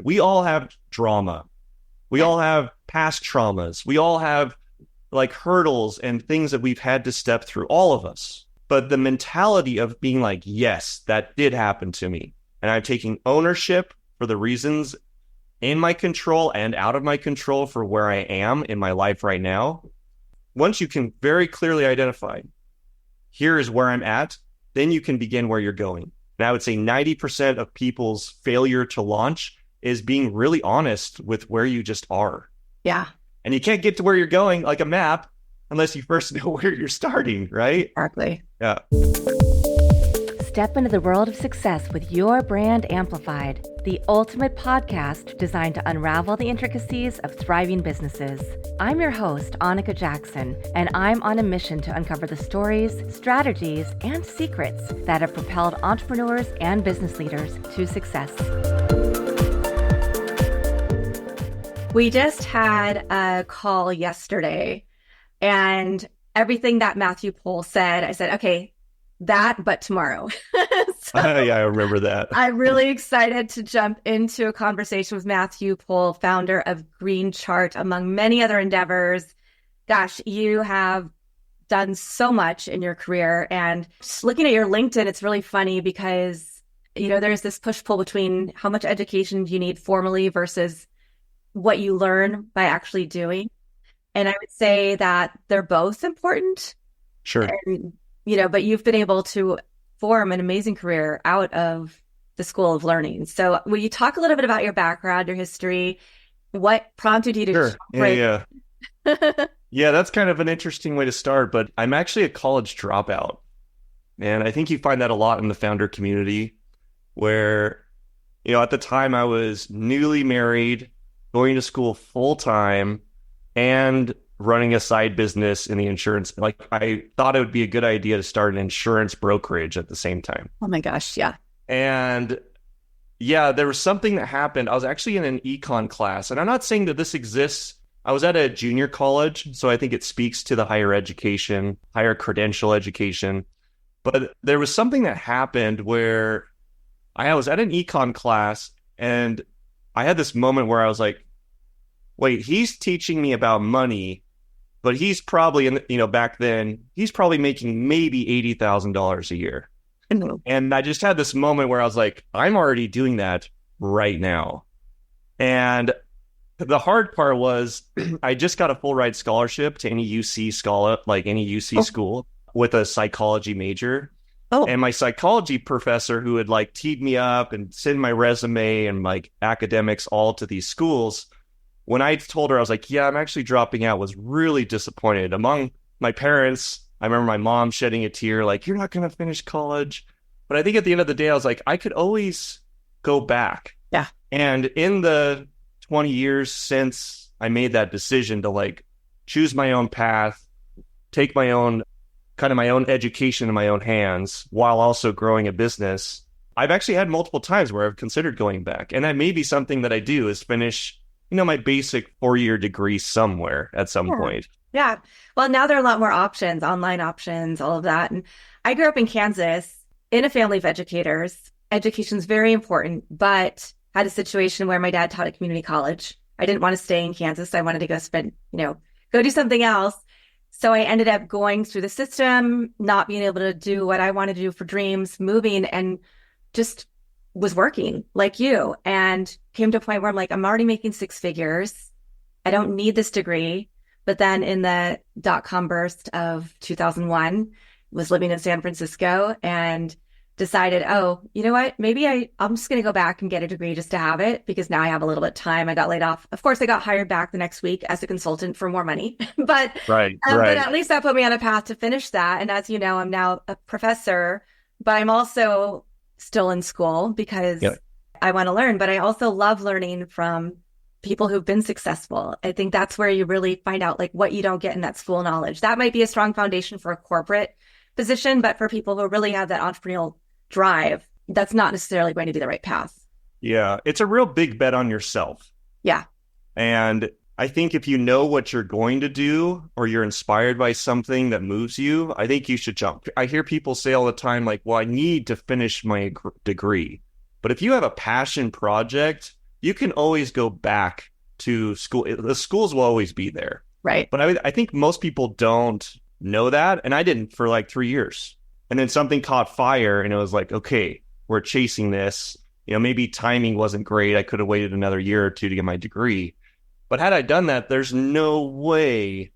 We all have drama. We all have past traumas. We all have like hurdles and things that we've had to step through, all of us. But the mentality of being like, yes, that did happen to me. And I'm taking ownership for the reasons in my control and out of my control for where I am in my life right now. Once you can very clearly identify, here is where I'm at, then you can begin where you're going. And I would say 90% of people's failure to launch is being really honest with where you just are. Yeah. And you can't get to where you're going like a map unless you first know where you're starting, right? Exactly. Yeah. Step into the world of success with your brand amplified, the ultimate podcast designed to unravel the intricacies of thriving businesses. I'm your host, Annika Jackson, and I'm on a mission to uncover the stories, strategies, and secrets that have propelled entrepreneurs and business leaders to success. We just had a call yesterday, and everything that Matthew Pohl said, I said, okay, that, but tomorrow. Yeah, I remember that. I'm really excited to jump into a conversation with Matthew Pohl, founder of Green Chart, among many other endeavors. Gosh, you have done so much in your career. And just looking at your LinkedIn, it's really funny because, you know, there's this push-pull between how much education do you need formally versus what you learn by actually doing. And I would say that they're both important. Sure. And, you know, but you've been able to form an amazing career out of the school of learning. So will you talk a little bit about your background, your history, what prompted you to Sure. Yeah. Yeah, that's kind of an interesting way to start, but I'm actually a college dropout. And I think you find that a lot in the founder community where, you know, at the time I was newly married, going to school full time, and running a side business in the insurance. Like, I thought it would be a good idea to start an insurance brokerage at the same time. Oh my gosh, yeah. And yeah, there was something that happened. I was actually in an econ class, and I'm not saying that this exists. I was at a junior college, so I think it speaks to the higher education, higher credential education. But there was something that happened where I was at an econ class, and I had this moment where I was like, wait, he's teaching me about money, but he's probably, back then, he's probably making maybe $80,000 a year. And I just had this moment where I was like, I'm already doing that right now. And the hard part was I just got a full ride scholarship to any UC school with a psychology major. Oh. And my psychology professor, who had like teed me up and send my resume and like academics all to these schools, when I told her, I was like, yeah, I'm actually dropping out, was really disappointed. Among my parents, I remember my mom shedding a tear, like, you're not going to finish college. But I think at the end of the day, I was like, I could always go back. Yeah. And in the 20 years since I made that decision to like choose my own path, take my own education in my own hands while also growing a business, I've actually had multiple times where I've considered going back. And that may be something that I do is finish, my basic 4-year degree somewhere at some point. Yeah. Well, now there are a lot more options, online options, all of that. And I grew up in Kansas in a family of educators. Education is very important, but had a situation where my dad taught at community college. I didn't want to stay in Kansas. I wanted to go do something else. So I ended up going through the system, not being able to do what I wanted to do for dreams, moving, and just was working like you, and came to a point where I'm like, I'm already making 6 figures. I don't need this degree. But then in the .com burst of 2001, was living in San Francisco and decided, oh, you know what? Maybe I'm just going to go back and get a degree just to have it, because now I have a little bit of time. I got laid off. Of course, I got hired back the next week as a consultant for more money, but at least that put me on a path to finish that. And as you know, I'm now a professor, but I'm also still in school because I want to learn, but I also love learning from people who've been successful. I think that's where you really find out like what you don't get in that school knowledge. That might be a strong foundation for a corporate position, but for people who really have that entrepreneurial drive, that's not necessarily going to be the right path. Yeah, it's a real big bet on yourself. Yeah. And I think if you know what you're going to do, or you're inspired by something that moves you, I think you should jump. I hear people say all the time, like, well, I need to finish my degree. But if you have a passion project you can always go back to school. The schools will always be there. Right. But I think most people don't know that. And I didn't for like 3 years. And then something caught fire and it was like, okay, we're chasing this. Maybe timing wasn't great. I could have waited another year or two to get my degree. But had I done that, there's no way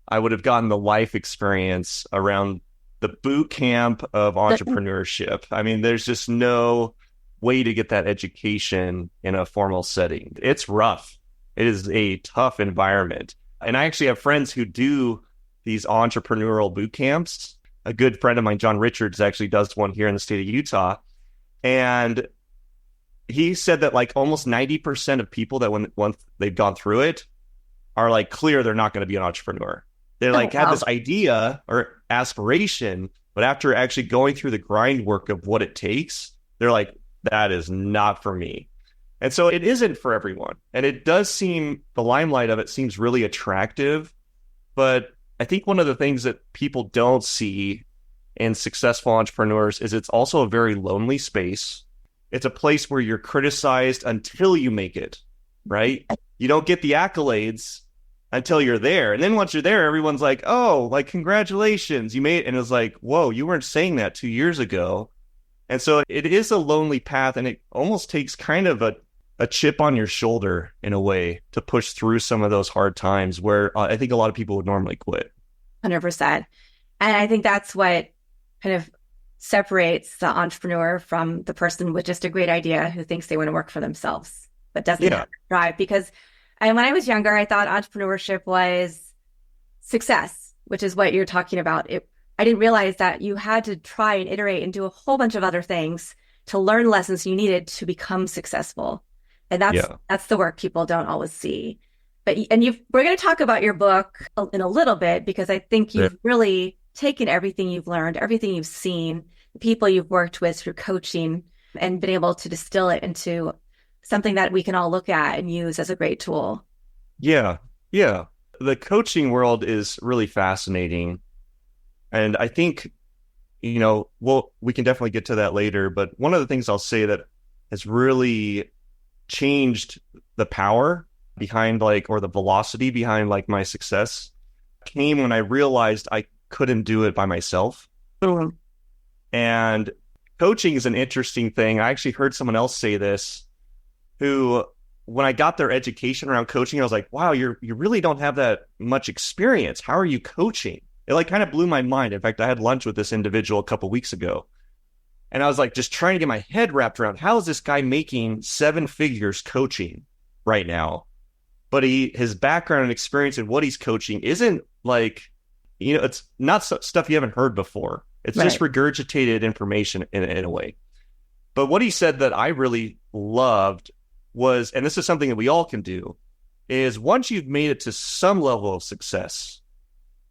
I would have gotten the life experience around the boot camp of entrepreneurship. I mean, there's just no way to get that education in a formal setting. It's rough. It is a tough environment. And I actually have friends who do these entrepreneurial boot camps. A good friend of mine, John Richards, actually does one here in the state of Utah. And he said that like almost 90% of people that once they've gone through it are like clear they're not going to be an entrepreneur. They like have this idea or aspiration, but after actually going through the grind work of what it takes, they're like, that is not for me. And so it isn't for everyone. And it does seem, the limelight of it seems really attractive. But I think one of the things that people don't see in successful entrepreneurs is it's also a very lonely space. It's a place where you're criticized until you make it, right? You don't get the accolades until you're there. And then once you're there, everyone's like, oh, like, congratulations, you made it. And it's like, whoa, you weren't saying that 2 years ago. And so it is a lonely path, and it almost takes kind of a chip on your shoulder in a way to push through some of those hard times where I think a lot of people would normally quit. 100%. And I think that's what kind of separates the entrepreneur from the person with just a great idea who thinks they want to work for themselves, but doesn't have to drive. Because when I was younger, I thought entrepreneurship was success, which is what you're talking about. I didn't realize that you had to try and iterate and do a whole bunch of other things to learn lessons you needed to become successful. And that's the work people don't always see. But we're going to talk about your book in a little bit, because I think you've really taken everything you've learned, everything you've seen, the people you've worked with through coaching, and been able to distill it into something that we can all look at and use as a great tool. Yeah. The coaching world is really fascinating. And I think, we can definitely get to that later. But one of the things I'll say that has really changed the power behind or the velocity behind my success came when I realized I couldn't do it by myself. Mm-hmm. And coaching is an interesting thing. I actually heard someone else say this, who, when I got their education around coaching, I was like, wow, you really don't have that much experience. How are you coaching? It kind of blew my mind. In fact, I had lunch with this individual a couple weeks ago, and I was just trying to get my head wrapped around, how is this guy making 7 figures coaching right now? But his background and experience and what he's coaching isn't it's not stuff you haven't heard before. It's just regurgitated information in a way. But what he said that I really loved was, and this is something that we all can do, is once you've made it to some level of success,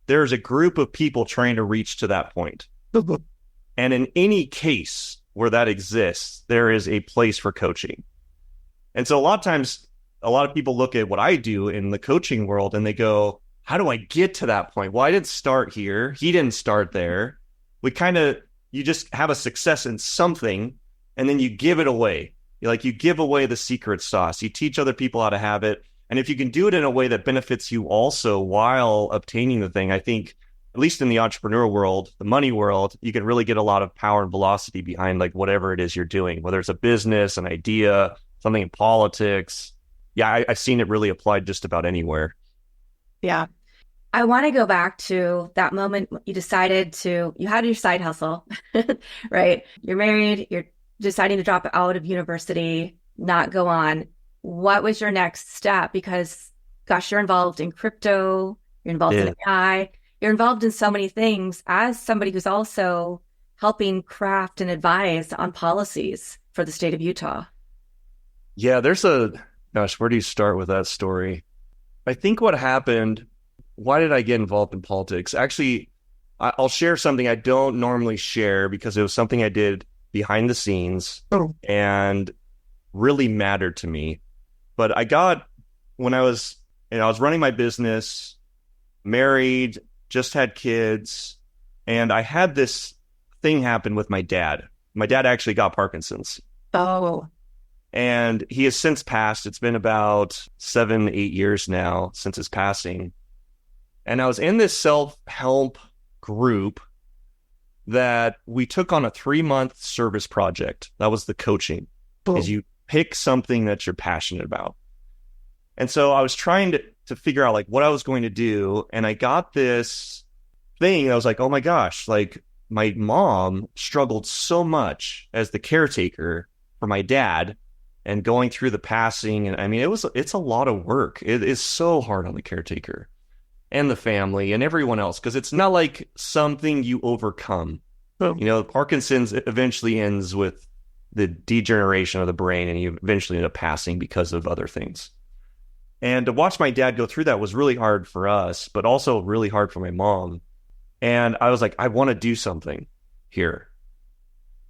there's a group of people trying to reach to that point. And in any case where that exists, there is a place for coaching. And so a lot of times, a lot of people look at what I do in the coaching world and they go, how do I get to that point? Well, I didn't start here. He didn't start there. You just have a success in something and then you give it away. You give away the secret sauce. You teach other people how to have it. And if you can do it in a way that benefits you also while obtaining the thing, I think, at least in the entrepreneurial world, the money world, you can really get a lot of power and velocity behind whatever it is you're doing, whether it's a business, an idea, something in politics. Yeah, I've seen it really applied just about anywhere. Yeah. I want to go back to that moment you had your side hustle, right? You're married, you're deciding to drop out of university, not go on. What was your next step? Because, gosh, you're involved in crypto, you're involved in AI, you're involved in so many things as somebody who's also helping craft and advise on policies for the state of Utah. Yeah, where do you start with that story? I think what happened, why did I get involved in politics? Actually, I'll share something I don't normally share because it was something I did behind the scenes and really mattered to me. But when I was running my business, married, just had kids, and I had this thing happen with my dad. My dad actually got Parkinson's. Oh. And he has since passed. It's been about 7, 8 years now since his passing. And I was in this self-help group that we took on a 3-month service project. That was the coaching. Boom. Is you pick something that you're passionate about. And so I was trying to figure out like what I was going to do. And I got this thing. I was like, oh my gosh, like my mom struggled so much as the caretaker for my dad and going through the passing. And I mean, it's a lot of work. It is so hard on the caretaker and the family and everyone else, because it's not like something you overcome. Oh. You know, Parkinson's eventually ends with the degeneration of the brain, and you eventually end up passing because of other things. And to watch my dad go through that was really hard for us, but also really hard for my mom. And I was like, I want to do something here.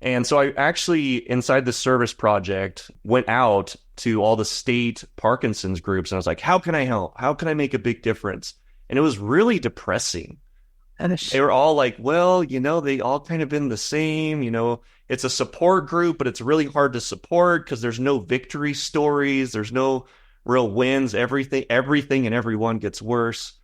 And so I actually, inside the service project, went out to all the state Parkinson's groups. And I was like, how can I help? How can I make a big difference? And it was really depressing. They were all like, well, you know, they all kind of been the same. You know, it's a support group, but it's really hard to support because there's no victory stories. There's no real wins. Everything and everyone gets worse.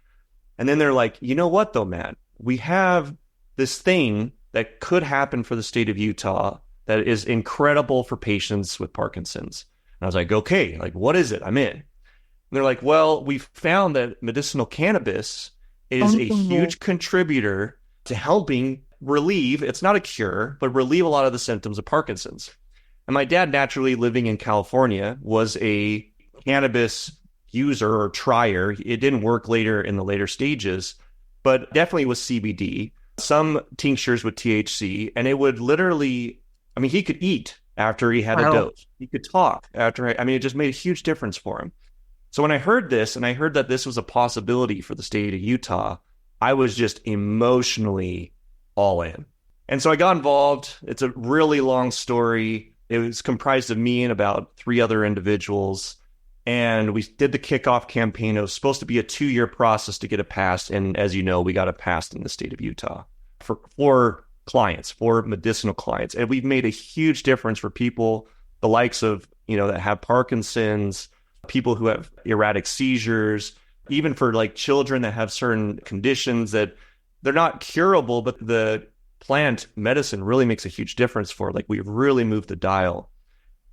And then they're like, you know what, though, Matt? We have this thing that could happen for the state of Utah that is incredible for patients with Parkinson's. And I was like, okay, like, what is it? I'm in. And they're like, well, we found that medicinal cannabis is a huge contributor to helping relieve, it's not a cure, but relieve a lot of the symptoms of Parkinson's. And my dad, naturally living in California, was a cannabis user or trier. It didn't work later in the later stages, but definitely was CBD, some tinctures with THC, and it would literally, I mean, he could eat after he had a dose. He could talk after, it just made a huge difference for him. So when I heard this, and I heard that this was a possibility for the state of Utah, I was just emotionally all in. And so I got involved. It's a really long story. It was comprised of me and about 3 other individuals. And we did the kickoff campaign. It was supposed to be a 2-year process to get it passed. And as you know, we got it passed in the state of Utah for clients, for medicinal clients. And we've made a huge difference for people, the likes of, you know, that have Parkinson's, people who have erratic seizures, even for like children that have certain conditions that they're not curable, but the plant medicine really makes a huge difference for. Like, we've really moved the dial.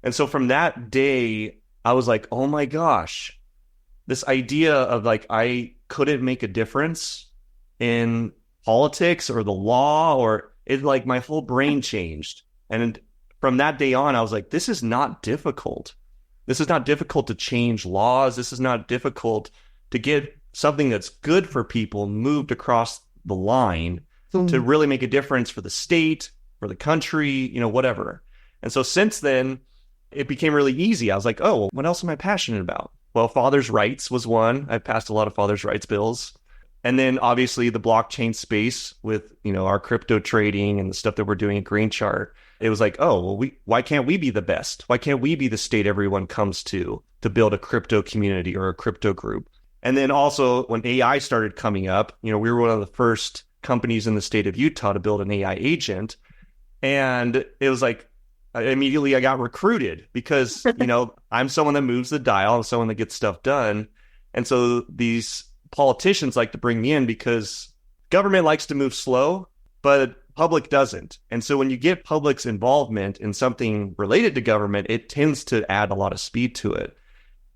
And so from that day, I was like, oh my gosh, this idea of like, I couldn't make a difference in politics or the law, or it, like, my whole brain changed. And from that day on, I was like, this is not difficult. This is not difficult to change laws. This is not difficult to get something that's good for people moved across the line to really make a difference for the state, for the country, you know, whatever. And so since then, it became really easy. I was like, oh, well, what else am I passionate about? Well, father's rights was one. I've passed a lot of father's rights bills. And then obviously the blockchain space with, you know, our crypto trading and the stuff that we're doing at Green Chart. It was like, oh, well, why can't we be the best? Why can't we be the state everyone comes to build a crypto community or a crypto group? And then also when AI started coming up, you know, we were one of the first companies in the state of Utah to build an AI agent. And it was like, immediately I got recruited because, you know, I'm someone that moves the dial. I'm someone that gets stuff done. And so these politicians like to bring me in because government likes to move slow, but public doesn't. And so when you get public's involvement in something related to government, it tends to add a lot of speed to it.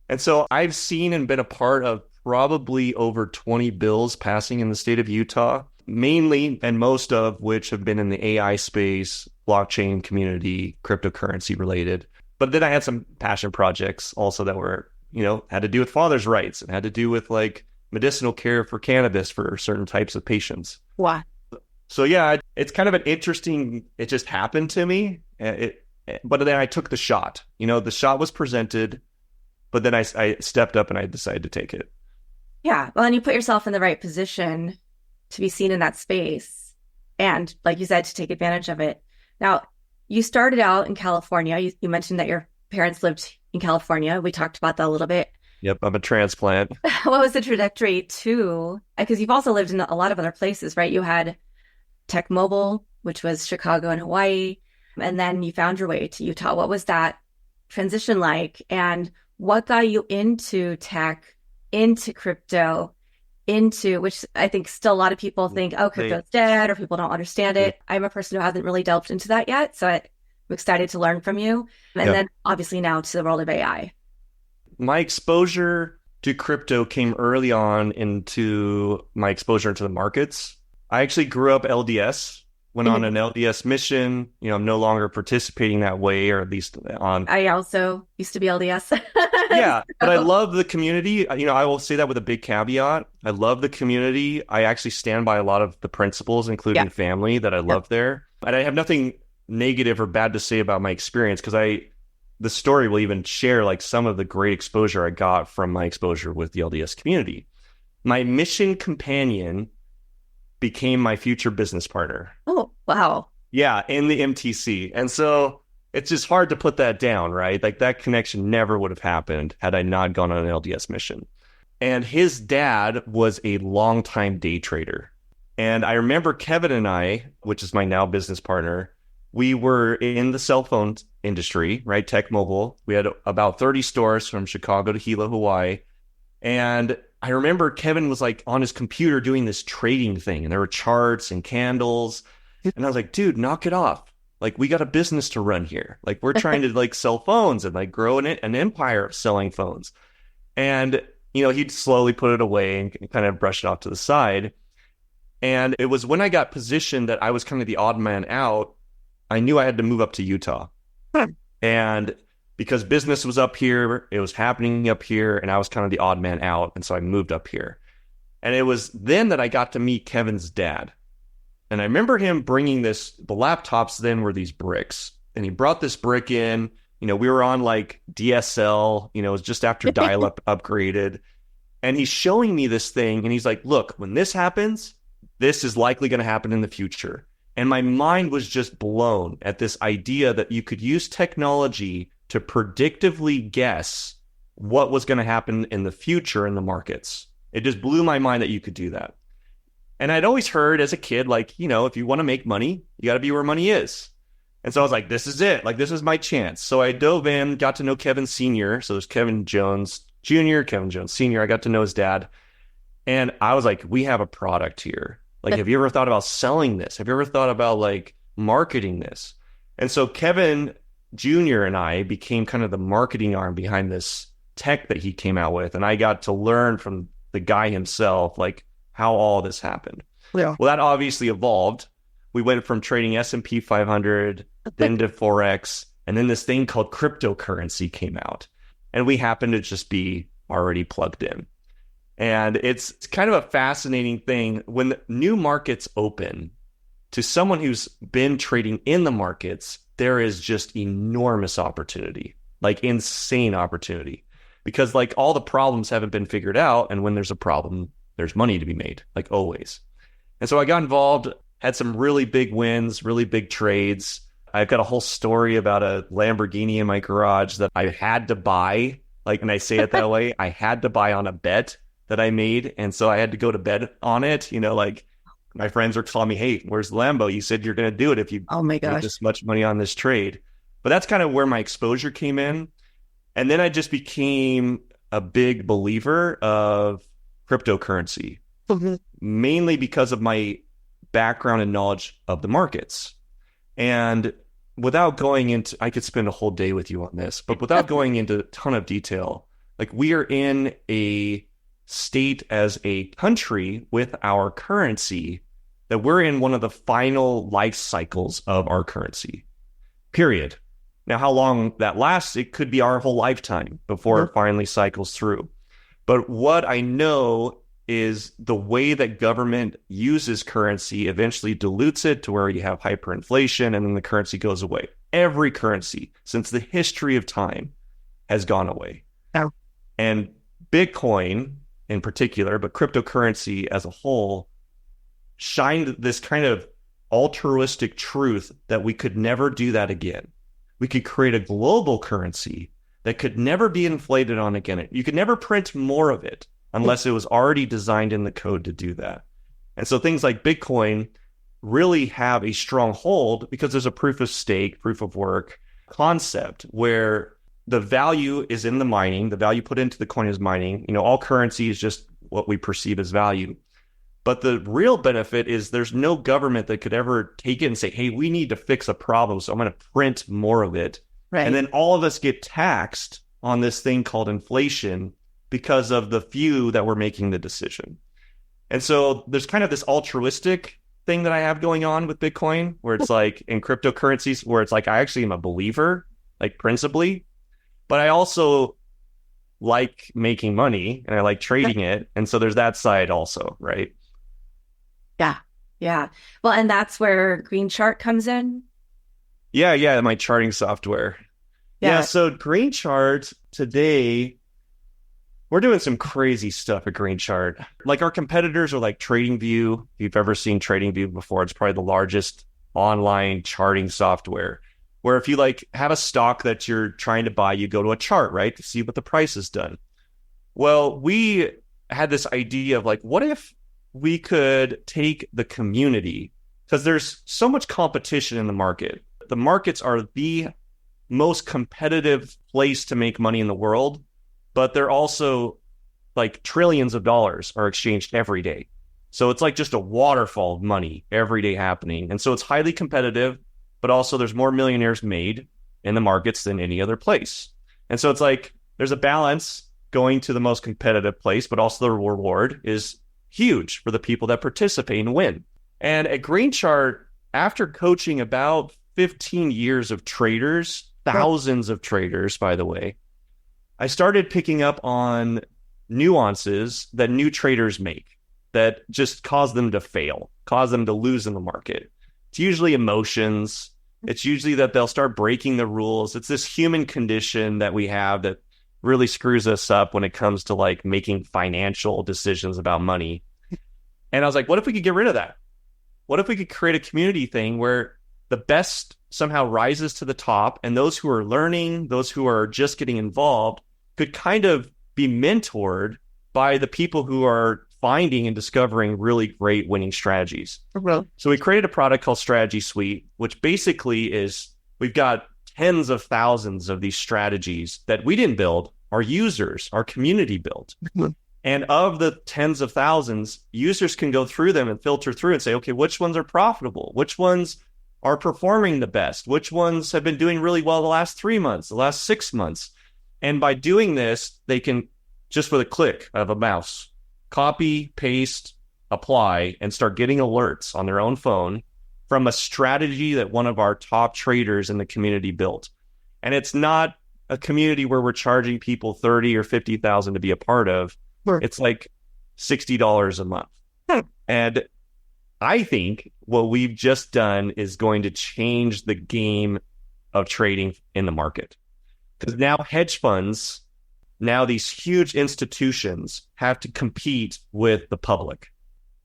And so I've seen and been a part of probably over 20 bills passing in the state of Utah, mainly and most of which have been in the AI space, blockchain community, cryptocurrency related. But then I had some passion projects also that were, you know, had to do with father's rights and had to do with like medicinal care for cannabis for certain types of patients. Wow. So yeah, it's kind of an interesting, it just happened to me. But then I took the shot. You know, the shot was presented, but then I stepped up and I decided to take it. Yeah. Well, and you put yourself in the right position to be seen in that space. And like you said, to take advantage of it. Now, you started out in California. You mentioned that your parents lived in California. We talked about that a little bit. Yep, I'm a transplant. What was the trajectory to, because you've also lived in a lot of other places, right? You had Tech Mobile, which was Chicago and Hawaii, and then you found your way to Utah. What was that transition like, and what got you into tech, into crypto, into which I think still a lot of people think, oh, crypto's dead or people don't understand it. I'm a person who hasn't really delved into that yet. So I'm excited to learn from you. And then obviously now to the world of AI. My exposure to crypto came early on into my exposure into the markets. I actually grew up LDS, went on an LDS mission. I'm no longer participating that way, or at least on. I also used to be LDS. Yeah, but I love the community. I will say that with a big caveat. I love the community. I actually stand by a lot of the principles, including family, that I love there. And I have nothing negative or bad to say about my experience, because the story will even share like some of the great exposure I got from my exposure with the LDS community. My mission companion became my future business partner. Oh, wow. Yeah, in the MTC. And so it's just hard to put that down, right? Like that connection never would have happened had I not gone on an LDS mission. And his dad was a longtime day trader. And I remember Kevin and I, which is my now business partner, we were in the cell phone industry, right? Tech mobile. We had about 30 stores from Chicago to Hilo, Hawaii. And I remember Kevin was like on his computer doing this trading thing, and there were charts and candles. And I was like, dude, knock it off. Like, we got a business to run here. Like, we're trying to like sell phones and like grow an empire of selling phones. And, he'd slowly put it away and kind of brush it off to the side. And it was when I got positioned that I was kind of the odd man out. I knew I had to move up to Utah. And because business was up here, it was happening up here, and I was kind of the odd man out. And so I moved up here. And it was then that I got to meet Kevin's dad. And I remember him bringing the laptops then were these bricks. And he brought this brick in. We were on like DSL, it was just after dial-up upgraded. And he's showing me this thing, and he's like, look, when this happens, this is likely going to happen in the future. And my mind was just blown at this idea that you could use technology to predictively guess what was going to happen in the future in the markets. It just blew my mind that you could do that. And I'd always heard as a kid, like, if you want to make money, you got to be where money is. And so I was like, this is it. Like, this is my chance. So I dove in, got to know Kevin Sr. So there's Kevin Jones Jr., Kevin Jones Sr. I got to know his dad. And I was like, we have a product here. Like, have you ever thought about selling this? Have you ever thought about like marketing this? And so Kevin Jr. and I became kind of the marketing arm behind this tech that he came out with. And I got to learn from the guy himself, like how all this happened. Yeah. Well, that obviously evolved. We went from trading S&P 500, then to Forex, and then this thing called cryptocurrency came out. And we happened to just be already plugged in. And it's kind of a fascinating thing when new markets open. To someone who's been trading in the markets, there is just enormous opportunity, like insane opportunity, because like all the problems haven't been figured out. And when there's a problem, there's money to be made, like always. And so I got involved, had some really big wins, really big trades. I've got a whole story about a Lamborghini in my garage that I had to buy. Like, and I say it that way, I had to buy on a bet that I made. And so I had to go to bed on it. Like my friends were calling me, hey, where's the Lambo? You said you're going to do it if you make this much money on this trade. But that's kind of where my exposure came in. And then I just became a big believer of cryptocurrency, mainly because of my background and knowledge of the markets. And without going into, I could spend a whole day with you on this, but without going into a ton of detail, like we are in a state as a country with our currency that we're in one of the final life cycles of our currency, period. Now, how long that lasts, it could be our whole lifetime before it finally cycles through. But what I know is the way that government uses currency eventually dilutes it to where you have hyperinflation and then the currency goes away. Every currency since the history of time has gone away. Oh. And Bitcoin in particular, but cryptocurrency as a whole, shined this kind of altruistic truth that we could never do that again. We could create a global currency that could never be inflated on again. You could never print more of it unless it was already designed in the code to do that. And so things like Bitcoin really have a strong hold because there's a proof of stake, proof of work concept where the value is in the mining. The value put into the coin is mining. All currency is just what we perceive as value. But the real benefit is there's no government that could ever take it and say, hey, we need to fix a problem, so I'm going to print more of it. Right. And then all of us get taxed on this thing called inflation because of the few that were making the decision. And so there's kind of this altruistic thing that I have going on with Bitcoin, where it's like in cryptocurrencies, where it's like I actually am a believer, like principally, but I also like making money and I like trading it. And so there's that side also, right? Yeah. Yeah. Well, and that's where Green Chart comes in. Yeah, my charting software. Yeah, so Green Chart today, we're doing some crazy stuff at Green Chart. Like our competitors are like TradingView. If you've ever seen TradingView before, it's probably the largest online charting software, where if you like have a stock that you're trying to buy, you go to a chart, right, to see what the price has done. Well, we had this idea of like, what if we could take the community, because there's so much competition in the market. The markets are the most competitive place to make money in the world, but they're also like trillions of dollars are exchanged every day. So it's like just a waterfall of money every day happening. And so it's highly competitive, but also there's more millionaires made in the markets than any other place. And so it's like there's a balance going to the most competitive place, but also the reward is huge for the people that participate and win. And at Green Chart, after coaching about 15 years of traders, thousands of traders, by the way, I started picking up on nuances that new traders make that just cause them to fail, cause them to lose in the market. It's usually emotions. It's usually that they'll start breaking the rules. It's this human condition that we have that really screws us up when it comes to like making financial decisions about money. And I was like, what if we could get rid of that? What if we could create a community thing where the best somehow rises to the top, and those who are learning, those who are just getting involved, could kind of be mentored by the people who are finding and discovering really great winning strategies. Okay. So we created a product called Strategy Suite, which basically is we've got tens of thousands of these strategies that we didn't build, our users, our community built. And of the tens of thousands, users can go through them and filter through and say, okay, which ones are profitable? Which ones are performing the best? Which ones have been doing really well the last 3 months, the last 6 months? And by doing this, they can, just with a click of a mouse, copy, paste, apply, and start getting alerts on their own phone from a strategy that one of our top traders in the community built. And it's not a community where we're charging people $30,000 or $50,000 to be a part of. It's like $60 a month. And I think what we've just done is going to change the game of trading in the market. Because now hedge funds, now these huge institutions have to compete with the public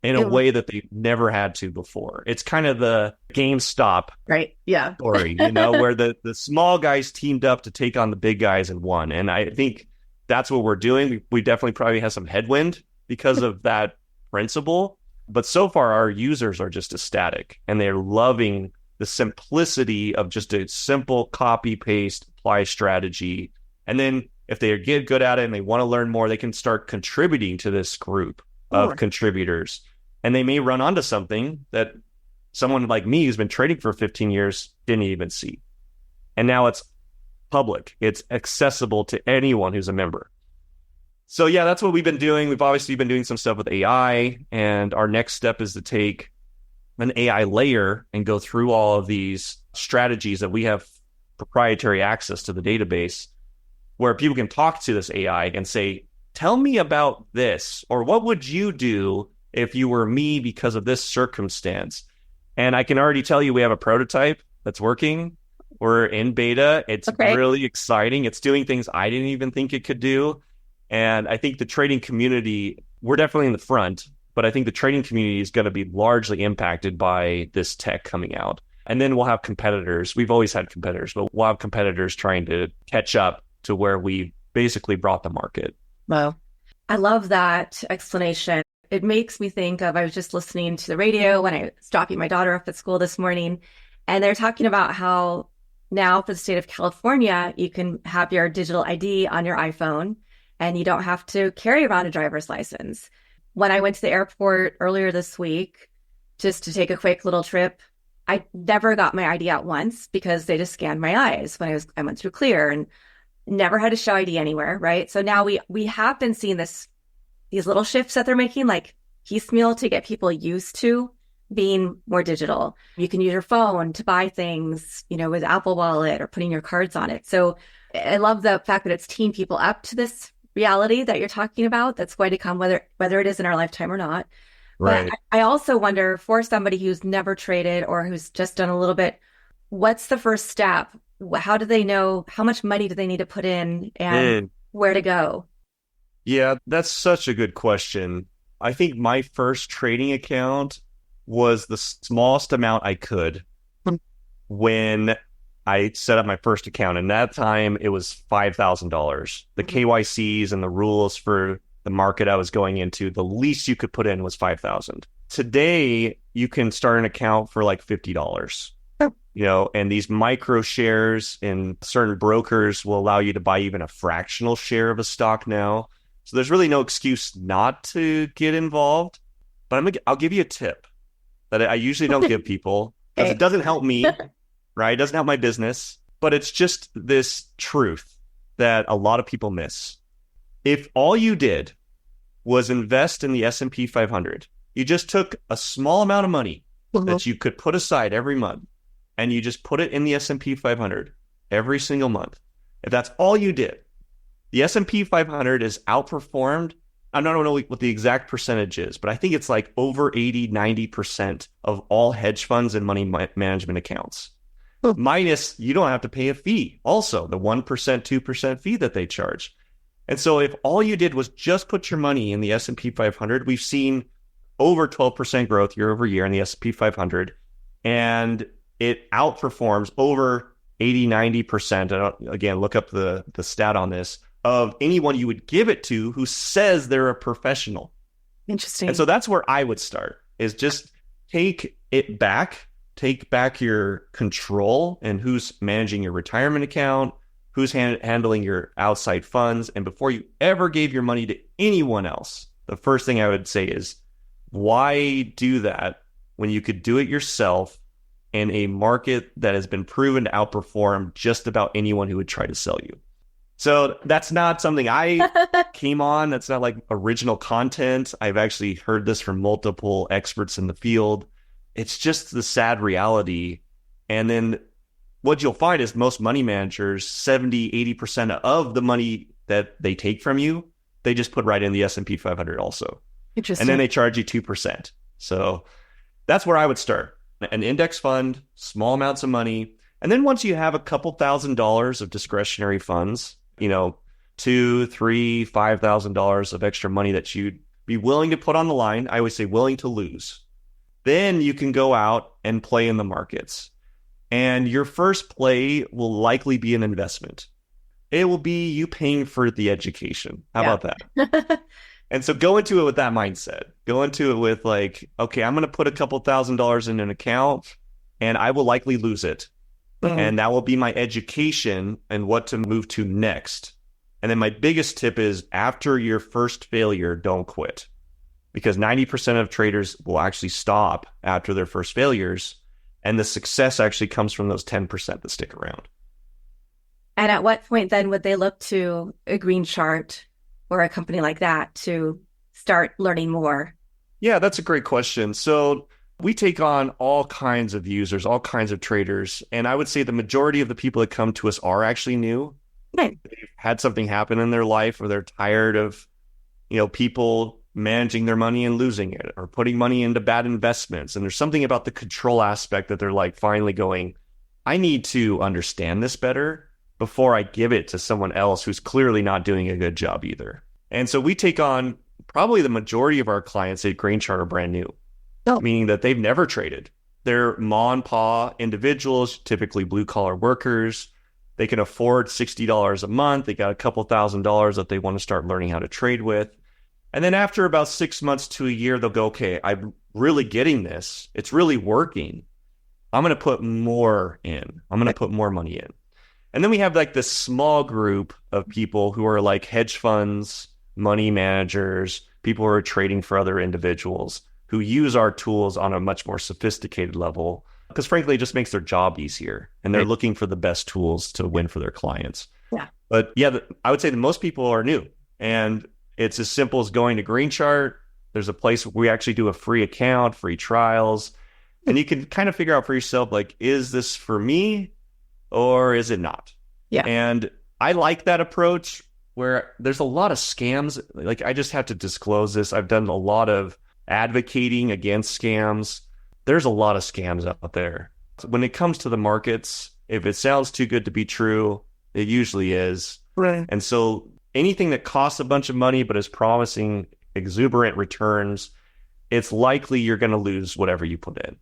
in a way that they've never had to before. It's kind of the GameStop story, where the small guys teamed up to take on the big guys and won. And I think that's what we're doing. We definitely probably have some headwind because of that principle. But so far, our users are just ecstatic, and they're loving the simplicity of just a simple copy, paste, apply strategy. And then if they get good at it and they want to learn more, they can start contributing to this group of contributors. And they may run onto something that someone like me who's been trading for 15 years didn't even see. And now it's public. It's accessible to anyone who's a member. So yeah, that's what we've been doing. We've obviously been doing some stuff with AI, and our next step is to take an AI layer and go through all of these strategies that we have proprietary access to the database, where people can talk to this AI and say, tell me about this, or what would you do if you were me because of this circumstance? And I can already tell you we have a prototype that's working. We're in beta. It's really exciting. It's doing things I didn't even think it could do. And I think the trading community, we're definitely in the front, but I think the trading community is going to be largely impacted by this tech coming out. And then we'll have competitors. We've always had competitors, but we'll have competitors trying to catch up to where we basically brought the market. Wow. I love that explanation. It makes me think of, I was just listening to the radio when I was dropping my daughter off at school this morning, and they're talking about how now for the state of California, you can have your digital ID on your iPhone and you don't have to carry around a driver's license. When I went to the airport earlier this week, just to take a quick little trip, I never got my ID out once because they just scanned my eyes when I went through Clear and never had to show ID anywhere, right? So now we have been seeing these little shifts that they're making, like piecemeal to get people used to being more digital. You can use your phone to buy things, with Apple Wallet or putting your cards on it. So I love the fact that it's teeing people up to this reality that you're talking about that's going to come, whether it is in our lifetime or not. Right. But I also wonder, for somebody who's never traded or who's just done a little bit, what's the first step? How do they know how much money do they need to put in and where to go? Yeah, that's such a good question. I think my first trading account was the smallest amount I could when I set up my first account. And that time it was $5,000. The KYCs and the rules for the market I was going into, the least you could put in was $5,000. Today, you can start an account for like $50. And these micro shares in certain brokers will allow you to buy even a fractional share of a stock now. So there's really no excuse not to get involved. But I'll give you a tip that I usually don't give people because it doesn't help me, right? It doesn't help my business, but it's just this truth that a lot of people miss. If all you did was invest in the S&P 500, you just took a small amount of money that you could put aside every month, and you just put it in the S&P 500 every single month. If that's all you did, the S&P 500 is outperformed. I don't know what the exact percentage is, but I think it's like over 80, 90% of all hedge funds and money management accounts. Minus, you don't have to pay a fee. Also, the 1%, 2% fee that they charge. And so if all you did was just put your money in the S&P 500, we've seen over 12% growth year over year in the S&P 500. And it outperforms over 80, 90%. Again, look up the stat on this, of anyone you would give it to who says they're a professional. Interesting. And so that's where I would start, is just take back your control and who's managing your retirement account, who's handling your outside funds. And before you ever gave your money to anyone else, the first thing I would say is, why do that when you could do it yourself in a market that has been proven to outperform just about anyone who would try to sell you? So that's not something I came on. That's not like original content. I've actually heard this from multiple experts in the field. It's just the sad reality. And then what you'll find is most money managers, 70, 80% of the money that they take from you, they just put right in the S&P 500 also. Interesting. And then they charge you 2%. So that's where I would start. An index fund, small amounts of money. And then once you have a couple $1,000s of discretionary funds, $2,000, $3,000, $5,000 of extra money that you'd be willing to put on the line, I always say willing to lose, then you can go out and play in the markets. And your first play will likely be an investment. It will be you paying for the education. How about that? And so go into it with that mindset. Go into it with like, okay, I'm going to put a couple $1,000s in an account and I will likely lose it. And that will be my education and what to move to next. And then my biggest tip is, after your first failure, don't quit. Because 90% of traders will actually stop after their first failures. And the success actually comes from those 10% that stick around. And at what point then would they look to a Green Chart or a company like that to start learning more? Yeah, that's a great question. So we take on all kinds of users, all kinds of traders. And I would say the majority of the people that come to us are actually new. Right. They've had something happen in their life, or they're tired of, people managing their money and losing it, or putting money into bad investments. And there's something about the control aspect that they're like finally going, I need to understand this better before I give it to someone else who's clearly not doing a good job either. And so we take on probably the majority of our clients at Green Chart are brand new. Meaning that they've never traded. They're ma and pa individuals, typically blue collar workers. They can afford $60 a month. They got a couple $1,000s that they want to start learning how to trade with. And then after about 6 months to a year, they'll go, okay, I'm really getting this. It's really working. I'm going to put more in. I'm going to put more money in. And then we have like this small group of people who are like hedge funds, money managers, people who are trading for other individuals who use our tools on a much more sophisticated level because frankly, it just makes their job easier and they're looking for the best tools to win for their clients. Yeah. But yeah, I would say that most people are new and it's as simple as going to Green Chart. There's a place where we actually do a free account, free trials, and you can kind of figure out for yourself, like, is this for me or is it not? Yeah. And I like that approach where there's a lot of scams. Like, I just have to disclose this. I've done a lot of advocating against scams. There's a lot of scams out there. When it comes to the markets, if it sounds too good to be true, it usually is. Right. And so anything that costs a bunch of money but is promising exuberant returns, it's likely you're going to lose whatever you put in.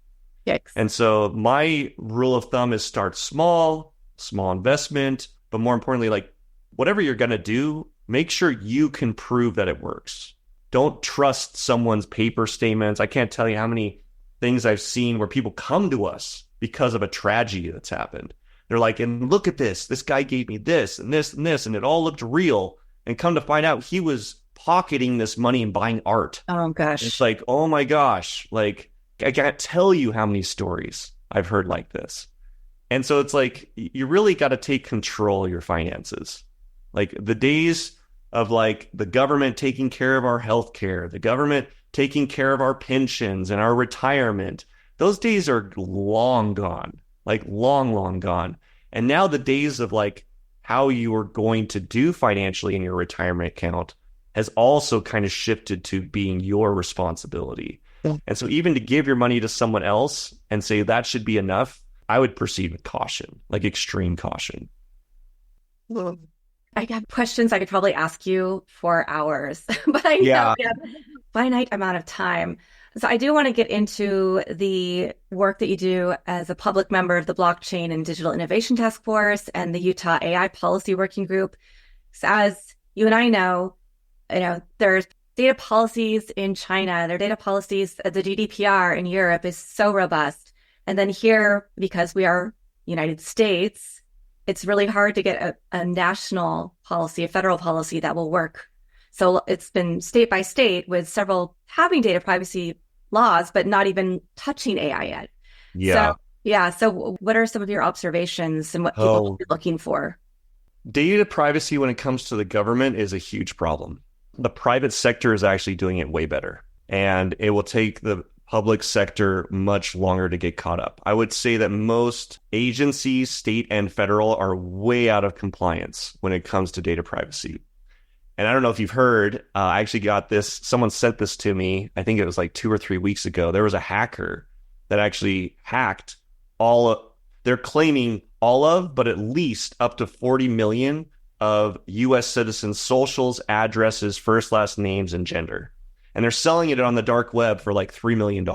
Yikes. And so my rule of thumb is start small investment, but more importantly, like whatever you're going to do, make sure you can prove that it works. Don't trust someone's paper statements. I can't tell you how many things I've seen where people come to us because of a tragedy that's happened. They're like, and look at this guy gave me this and this and this, and it all looked real. And come to find out he was pocketing this money and buying art. Oh gosh. It's like, oh my gosh, like I can't tell you how many stories I've heard like this. And so it's like, you really got to take control of your finances. Like the days of like the government taking care of our healthcare, the government taking care of our pensions and our retirement, those days are long gone, like long gone. And now the days of like how you are going to do financially in your retirement account has also kind of shifted to being your responsibility. Yeah. And so even to give your money to someone else and say that should be enough, I would proceed with caution, like extreme caution. I have questions I could probably ask you for hours, but I know we have a finite amount of time. So I do want to get into the work that you do as a public member of the Blockchain and Digital Innovation Task Force and the Utah AI Policy Working Group. So as you and I know, there's data policies in China, there are data policies, the GDPR in Europe is so robust. And then here, because we are United States, it's really hard to get a national policy, a federal policy that will work. So it's been state by state with several having data privacy laws, but not even touching AI yet. Yeah. So what are some of your observations and what people will be looking for? Data privacy when it comes to the government is a huge problem. The private sector is actually doing it way better, and it will take the public sector much longer to get caught up. I would say that most agencies, state and federal, are way out of compliance when it comes to data privacy. And I don't know if you've heard, I actually got this, someone sent this to me, I think it was like 2 or 3 weeks ago. There was a hacker that actually hacked they're claiming all of, but at least up to 40 million of US citizens' socials, addresses, first, last names, and gender. And they're selling it on the dark web for like $3 million.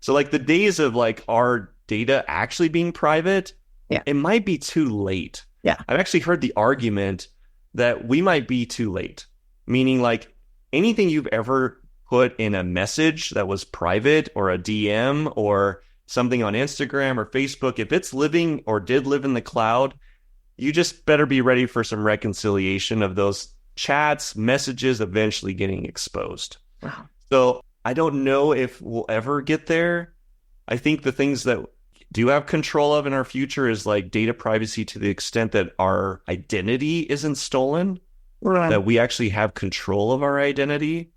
So like the days of like our data actually being private, it might be too late. Yeah. I've actually heard the argument that we might be too late, meaning like anything you've ever put in a message that was private or a DM or something on Instagram or Facebook, if it's living or did live in the cloud, you just better be ready for some reconciliation of those chats, messages eventually getting exposed. Wow. So I don't know if we'll ever get there. I think the things that do have control of in our future is like data privacy to the extent that our identity isn't stolen, that we actually have control of our identity.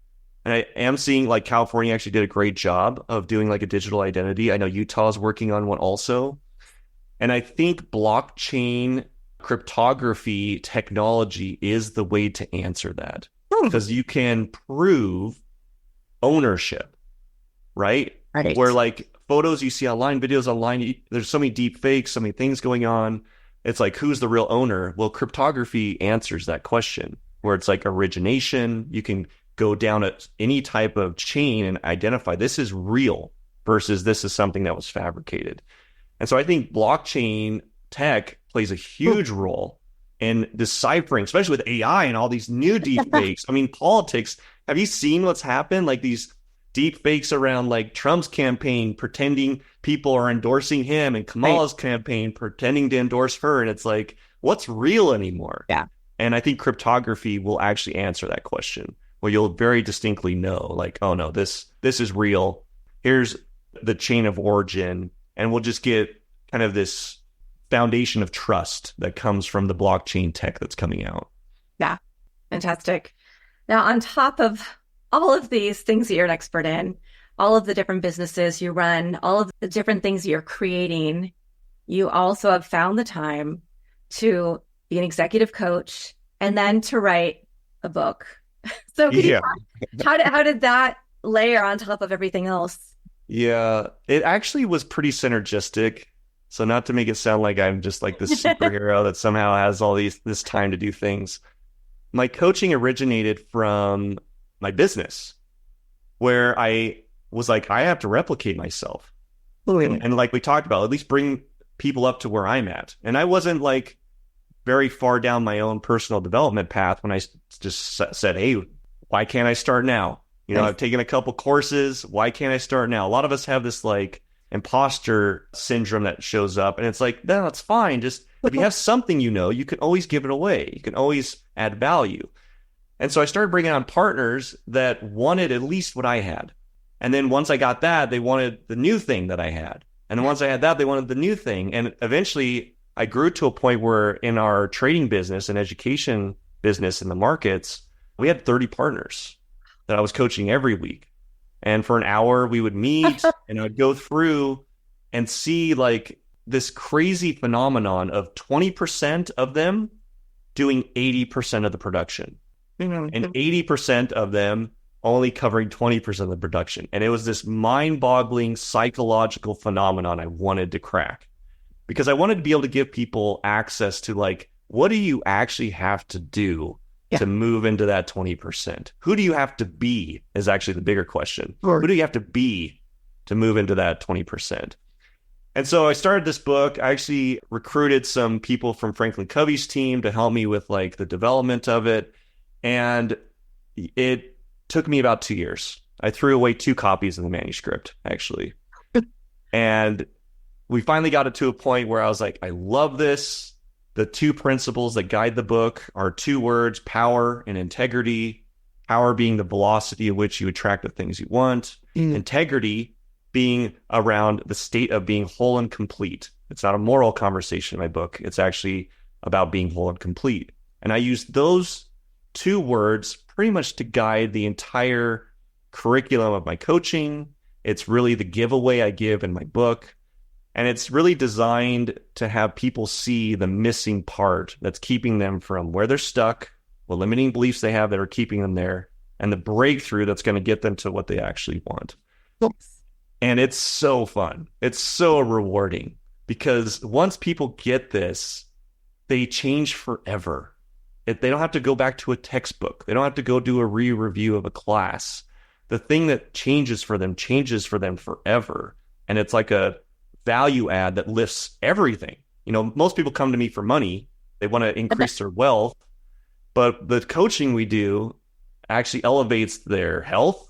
And I am seeing like California actually did a great job of doing like a digital identity. I know Utah is working on one also. And I think blockchain cryptography technology is the way to answer that, because you can prove ownership, right? Where like photos you see online, videos online, there's so many deep fakes, so many things going on. It's like, who's the real owner? Well, cryptography answers that question, where it's like origination. You can go down at any type of chain and identify this is real versus this is something that was fabricated. And so I think blockchain tech plays a huge role in deciphering, especially with AI and all these new deep fakes. I mean, politics, have you seen what's happened? Like these deep fakes around like Trump's campaign, pretending people are endorsing him, and Kamala's campaign pretending to endorse her. And it's like, what's real anymore? Yeah. And I think cryptography will actually answer that question, where you'll very distinctly know, like, oh no, this is real. Here's the chain of origin, and we'll just get kind of this foundation of trust that comes from the blockchain tech that's coming out. Yeah, fantastic. Now, on top of all of these things that you're an expert in, all of the different businesses you run, all of the different things you're creating, you also have found the time to be an executive coach and then to write a book. So could you talk, how did that layer on top of everything else? Yeah, it actually was pretty synergistic. So not to make it sound like I'm just like this superhero that somehow has all this time to do things. My coaching originated from my business, where I was like, I have to replicate myself. And like we talked about, at least bring people up to where I'm at. And I wasn't like very far down my own personal development path when I just said, hey, why can't I start now? You know, I've taken a couple courses. Why can't I start now? A lot of us have this like imposter syndrome that shows up, and it's like, no, that's fine. Just if you have something, you can always give it away. You can always add value. And so I started bringing on partners that wanted at least what I had. And then once I got that, they wanted the new thing that I had. And then once I had that, they wanted the new thing. And eventually I grew to a point where in our trading business and education business in the markets, we had 30 partners that I was coaching every week. And for an hour, we would meet and I would go through and see like this crazy phenomenon of 20% of them doing 80% of the production and 80% of them only covering 20% of the production. And it was this mind-boggling psychological phenomenon I wanted to crack, because I wanted to be able to give people access to like, what do you actually have to do to move into that 20%? Who do you have to be is actually the bigger question. Who do you have to be to move into that 20%? And so I started this book. I actually recruited some people from Franklin Covey's team to help me with like the development of it. And it took me about 2 years. I threw away 2 copies of the manuscript, actually. And we finally got it to a point where I was like, I love this. The 2 principles that guide the book are 2 words, power and integrity. Power being the velocity at which you attract the things you want. Integrity being around the state of being whole and complete. It's not a moral conversation in my book. It's actually about being whole and complete. And I use those 2 words pretty much to guide the entire curriculum of my coaching. It's really the giveaway I give in my book. And it's really designed to have people see the missing part that's keeping them from where they're stuck, what limiting beliefs they have that are keeping them there, and the breakthrough that's going to get them to what they actually want. And it's so fun. It's so rewarding, because once people get this, they change forever. They don't have to go back to a textbook. They don't have to go do a re-review of a class. The thing that changes for them forever. And it's like a value add that lifts everything. You know, most people come to me for money. They want to increase their wealth, but the coaching we do actually elevates their health.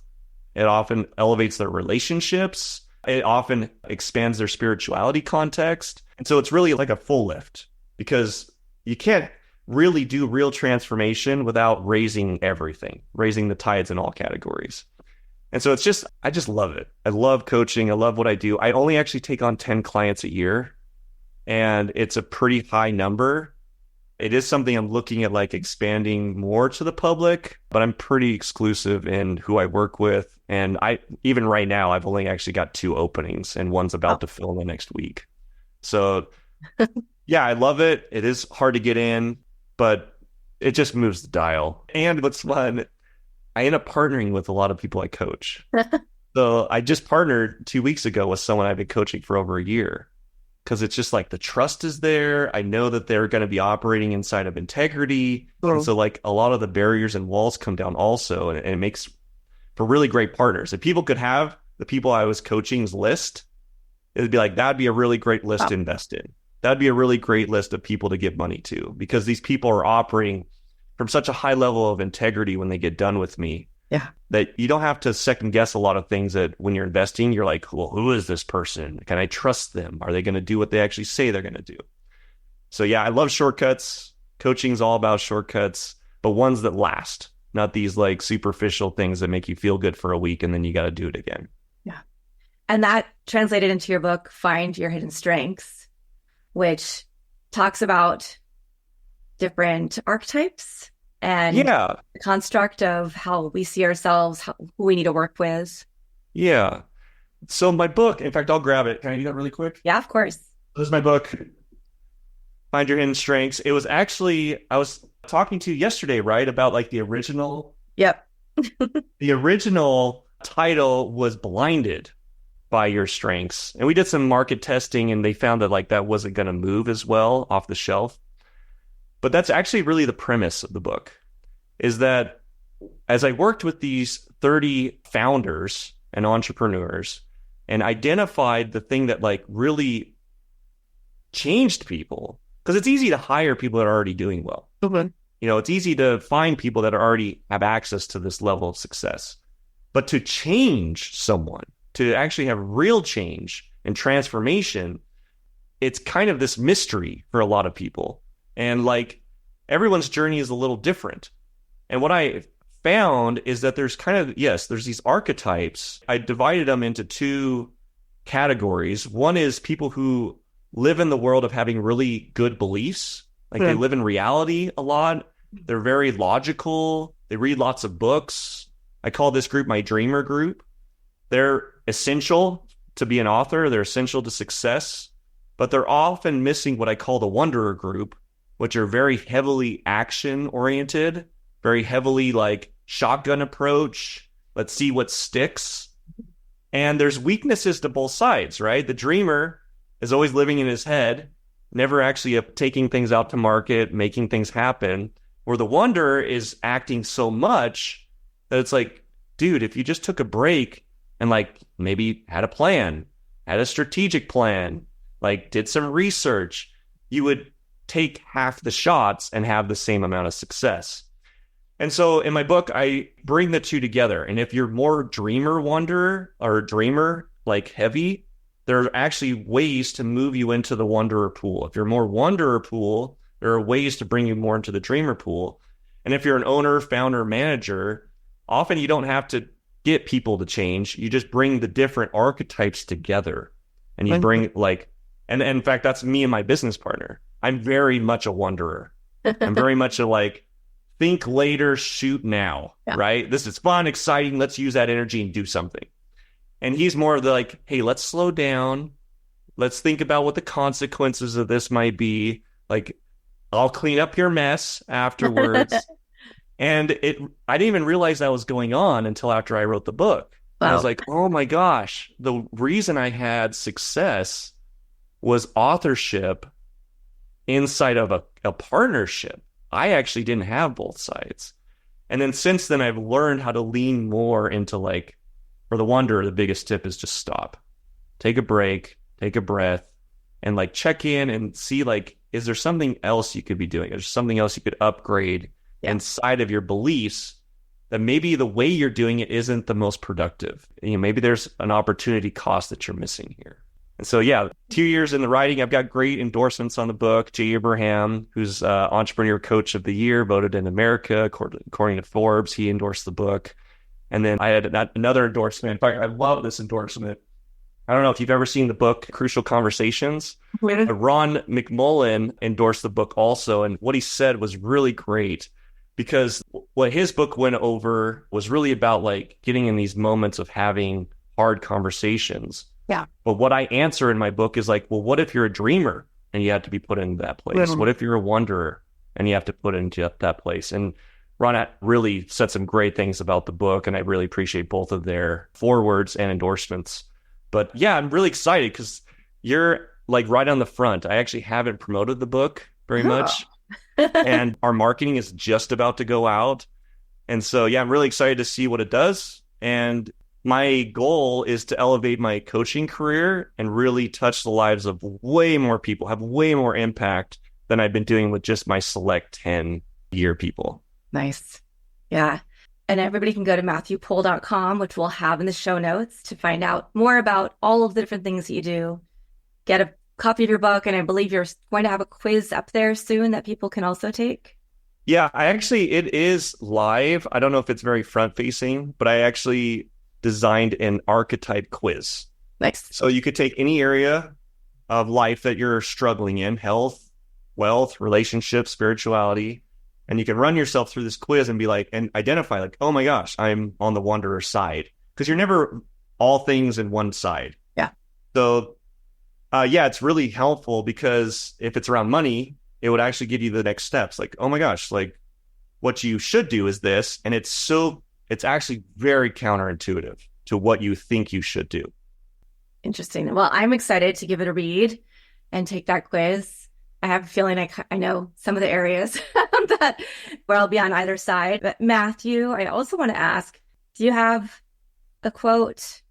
It often elevates their relationships. It often expands their spirituality context. And so it's really like a full lift, because you can't really do real transformation without raising everything, raising the tides in all categories. And so I just love it. I love coaching. I love what I do. I only actually take on 10 clients a year, and it's a pretty high number. It is something I'm looking at like expanding more to the public, but I'm pretty exclusive in who I work with. And even right now, I've only actually got 2 openings, and one's about to fill in the next week. So yeah, I love it. It is hard to get in, but it just moves the dial. And what's fun, I end up partnering with a lot of people I coach. So I just partnered 2 weeks ago with someone I've been coaching for over a year, because it's just like the trust is there. I know that they're going to be operating inside of integrity. And so like a lot of the barriers and walls come down also, and it makes for really great partners. If people could have the people I was coaching's list, it'd be like, that'd be a really great list to invest in. That'd be a really great list of people to give money to, because these people are operating from such a high level of integrity when they get done with me, Yeah. That you don't have to second guess a lot of things that when you're investing, you're like, well, who is this person? Can I trust them? Are they going to do what they actually say they're going to do? So yeah, I love shortcuts. Coaching's all about shortcuts, but ones that last, not these like superficial things that make you feel good for a week and then you got to do it again. Yeah. And that translated into your book, Find Your Hidden Strengths, which talks about different archetypes and the construct of how we see ourselves, who we need to work with. Yeah. So my book, in fact, I'll grab it. Can I do that really quick? Yeah, of course. This is my book, Find Your Hidden Strengths. It was actually, I was talking to you yesterday, right? About like the original. Yep. The original title was Blinded by Your Strengths. And we did some market testing and they found that like that wasn't going to move as well off the shelf. But that's actually really the premise of the book, is that as I worked with these 30 founders and entrepreneurs and identified the thing that like really changed people, because it's easy to hire people that are already doing well. Okay. You know, it's easy to find people that already have access to this level of success. But to change someone, to actually have real change and transformation, it's kind of this mystery for a lot of people. And like everyone's journey is a little different. And what I found is that there's kind of, yes, there's these archetypes. I divided them into two categories. One is people who live in the world of having really good beliefs. Like they live in reality a lot. They're very logical. They read lots of books. I call this group my dreamer group. They're essential to be an author. They're essential to success, but they're often missing what I call the wanderer group, which are very heavily action oriented, very heavily like shotgun approach. Let's see what sticks. And there's weaknesses to both sides, right? The dreamer is always living in his head, never actually taking things out to market, making things happen, where the wanderer is acting so much that it's like, dude, if you just took a break and like maybe had a plan, had a strategic plan, like did some research, you would take half the shots and have the same amount of success. And so in my book, I bring the two together. And if you're more dreamer wanderer or dreamer like heavy, there are actually ways to move you into the wanderer pool. If you're more wanderer pool, there are ways to bring you more into the dreamer pool. And if you're an owner, founder, manager, often you don't have to get people to change. You just bring the different archetypes together. And you bring like, and in fact, that's me and my business partner. I'm very much a wanderer. I'm very much a like, think later, shoot now, right? This is fun, exciting. Let's use that energy and do something. And he's more of the like, hey, let's slow down. Let's think about what the consequences of this might be. Like, I'll clean up your mess afterwards. And I didn't even realize that was going on until after I wrote the book. Wow. I was like, oh my gosh, the reason I had success was authorship inside of a partnership. I actually didn't have both sides. And then since then, I've learned how to lean more into like, for the wanderer, the biggest tip is just stop, take a break, take a breath, and like check in and see like, is there something else you could be doing? Is there something else you could upgrade inside of your beliefs that maybe the way you're doing it isn't the most productive? You know, maybe there's an opportunity cost that you're missing here. And so, 2 years in the writing, I've got great endorsements on the book. Jay Abraham, who's Entrepreneur Coach of the Year, voted in America, according to Forbes. He endorsed the book. And then I had another endorsement. In fact, I love this endorsement. I don't know if you've ever seen the book, Crucial Conversations. Ron McMullen endorsed the book also. And what he said was really great, because what his book went over was really about like getting in these moments of having hard conversations. Yeah. But what I answer in my book is like, well, what if you're a dreamer and you have to be put into that place? What if you're a wanderer and you have to put into that place? And Ron really said some great things about the book, and I really appreciate both of their forewords and endorsements. But yeah, I'm really excited because you're like right on the front. I actually haven't promoted the book very much, and our marketing is just about to go out. And so, I'm really excited to see what it does. And my goal is to elevate my coaching career and really touch the lives of way more people, have way more impact than I've been doing with just my select 10-year people. Nice. Yeah. And everybody can go to MatthewPohl.com, which we'll have in the show notes, to find out more about all of the different things that you do. Get a copy of your book, and I believe you're going to have a quiz up there soon that people can also take. Yeah, it is live. I don't know if it's very front-facing, but I actually designed an archetype quiz. Nice. So you could take any area of life that you're struggling in, health, wealth, relationships, spirituality, and you can run yourself through this quiz and be like, and identify like, oh my gosh, I'm on the wanderer side. Because you're never all things in one side. Yeah. So, it's really helpful because if it's around money, it would actually give you the next steps. Like, oh my gosh, like what you should do is this. And it's actually very counterintuitive to what you think you should do. Interesting. Well, I'm excited to give it a read and take that quiz. I have a feeling I know some of the areas where I'll be on either side. But Matthew, I also want to ask, do you have a quote,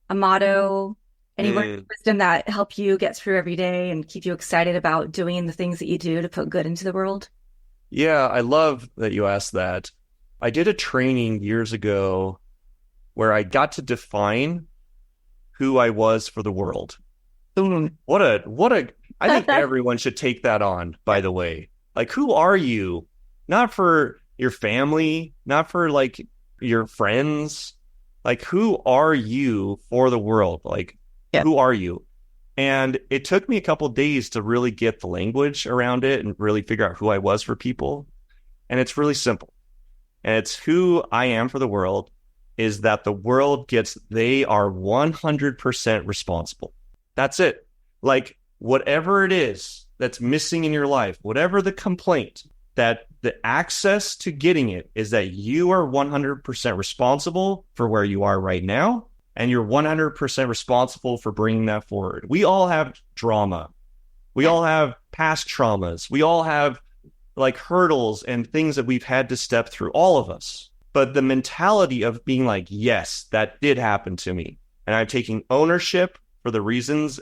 a motto, any words of wisdom that help you get through every day and keep you excited about doing the things that you do to put good into the world? Yeah, I love that you asked that. I did a training years ago where I got to define who I was for the world. I think everyone should take that on, by the way. Like, who are you? Not for your family, not for like your friends. Like, who are you for the world? Like, Who are you? And it took me a couple of days to really get the language around it and really figure out who I was for people. And it's really simple. And it's who I am for the world is that the world they are 100% responsible. That's it. Like, whatever it is that's missing in your life, whatever the complaint, that the access to getting it is that you are 100% responsible for where you are right now. And you're 100% responsible for bringing that forward. We all have drama. We all have past traumas. We all have like hurdles and things that we've had to step through, all of us. But the mentality of being like, yes, that did happen to me. And I'm taking ownership for the reasons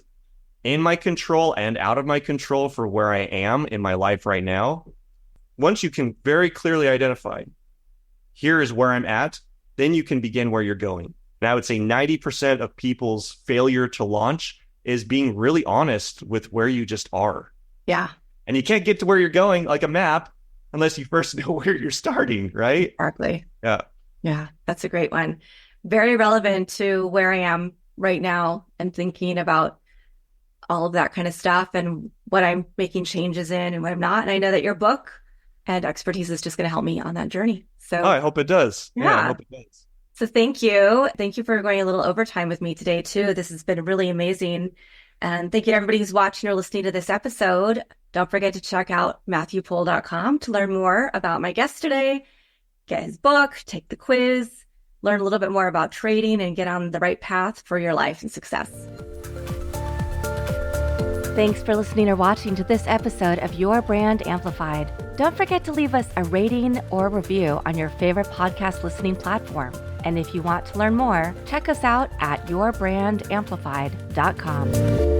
in my control and out of my control for where I am in my life right now. Once you can very clearly identify, here is where I'm at, then you can begin where you're going. And I would say 90% of people's failure to launch is being really honest with where you just are. Yeah. And you can't get to where you're going like a map unless you first know where you're starting, right? Exactly. Yeah. Yeah, that's a great one. Very relevant to where I am right now and thinking about all of that kind of stuff and what I'm making changes in and what I'm not. And I know that your book and expertise is just going to help me on that journey. So I hope it does. Yeah, I hope it does. So thank you. Thank you for going a little overtime with me today, too. This has been really amazing. And thank you to everybody who's watching or listening to this episode. Don't forget to check out MatthewPohl.com to learn more about my guest today, get his book, take the quiz, learn a little bit more about trading, and get on the right path for your life and success. Thanks for listening or watching to this episode of Your Brand Amplified. Don't forget to leave us a rating or review on your favorite podcast listening platform. And if you want to learn more, check us out at yourbandamplified.com.